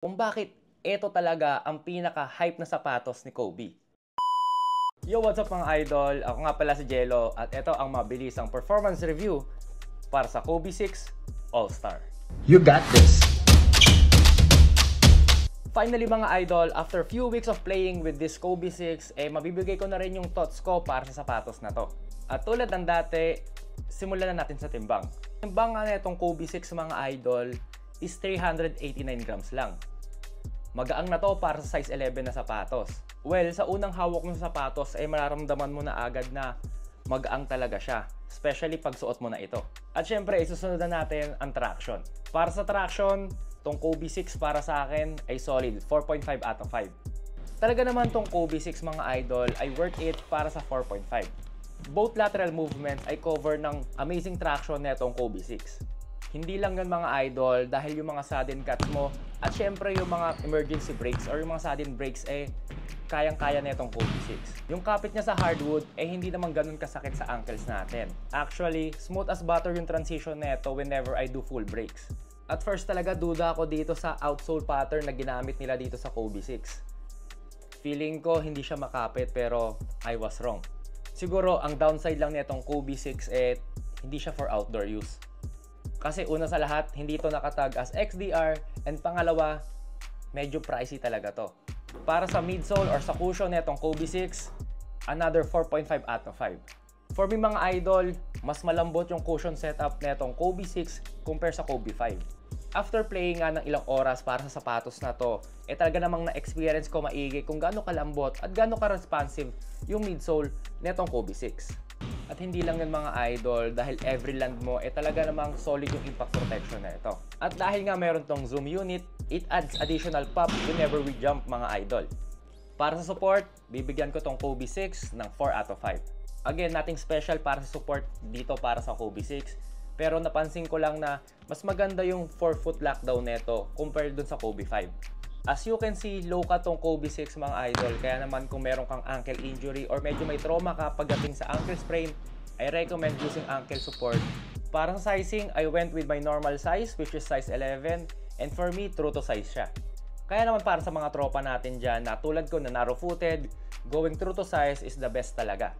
kung bakit ito talaga ang pinaka-hype na sapatos ni Kobe. Yo, what's up mga idol? Ako nga pala si Jello at ito ang mabilisang performance review para sa Kobe 6 All-Star. You got this! Finally mga idol, after few weeks of playing with this Kobe 6, mabibigay ko na rin yung thoughts ko para sa sapatos na to. At tulad ng dati, simulan na natin sa timbang. Timbang nga na itong Kobe 6 mga idol is 389 grams lang. Magaang na to para sa size 11 na sapatos. Well, sa unang hawak ng sapatos ay mararamdaman mo na agad na magaang talaga siya, especially pag suot mo na ito. At syempre, isusunod na natin ang traction. Para sa traction, tong Kobe 6 para sa akin ay solid 4.5 out of 5. Talaga naman tong Kobe 6 mga idol ay worth it para sa 4.5. Both lateral movements ay cover ng amazing traction na itong Kobe 6. Hindi lang yun mga idol dahil yung mga sudden cuts mo at syempre yung mga emergency brakes or yung mga sudden brakes kayang-kaya na itong Kobe 6. Yung kapit niya sa hardwood hindi naman ganun kasakit sa ankles natin. Actually, smooth as butter yung transition na ito whenever I do full brakes. At first talaga duda ako dito sa outsole pattern na ginamit nila dito sa Kobe 6. Feeling ko hindi siya makapit pero I was wrong. Siguro ang downside lang nitong Kobe 6 hindi siya for outdoor use. Kasi una sa lahat, hindi ito nakatag as XDR and pangalawa, medyo pricey talaga to. Para sa midsole or sa cushion nitong Kobe 6, another 4.5 out of 5. For me mga idol, mas malambot yung cushion setup nitong Kobe 6 compare sa Kobe 5. After playing nga ng ilang oras para sa sapatos na to, talaga namang na-experience ko maigi kung gaano kalambot at gaano ka-responsive yung midsole nitong Kobe 6. At hindi lang yun mga idol, dahil every land mo talaga namang solid yung impact protection na ito. At dahil nga meron tong zoom unit, it adds additional pop whenever we jump mga idol. Para sa support, bibigyan ko tong Kobe 6 ng 4 out of 5. Again, nothing special para sa support dito para sa Kobe 6. Pero napansin ko lang na mas maganda yung 4-foot lockdown neto compared dun sa Kobe 5. As you can see, low cut tong Kobe 6 mga idol. Kaya naman kung meron kang ankle injury or medyo may trauma ka pagdating sa ankle sprain, I recommend using ankle support. Para sa sizing, I went with my normal size which is size 11 and for me, true to size siya. Kaya naman para sa mga tropa natin dyan na tulad ko na narrow-footed, going true to size is the best talaga.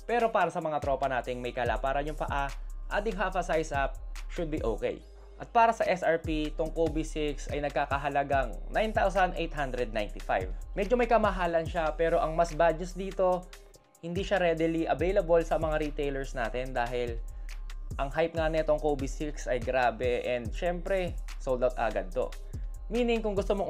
Pero para sa mga tropa nating may kalaparan yung paa, adding half a size up should be okay. At para sa SRP, tong Kobe 6 ay nagkakahalagang 9,895. Medyo may kamahalan siya pero ang mas bad news dito, hindi siya readily available sa mga retailers natin dahil ang hype nga nitong Kobe 6 ay grabe and syempre sold out agad to. Meaning kung gusto mong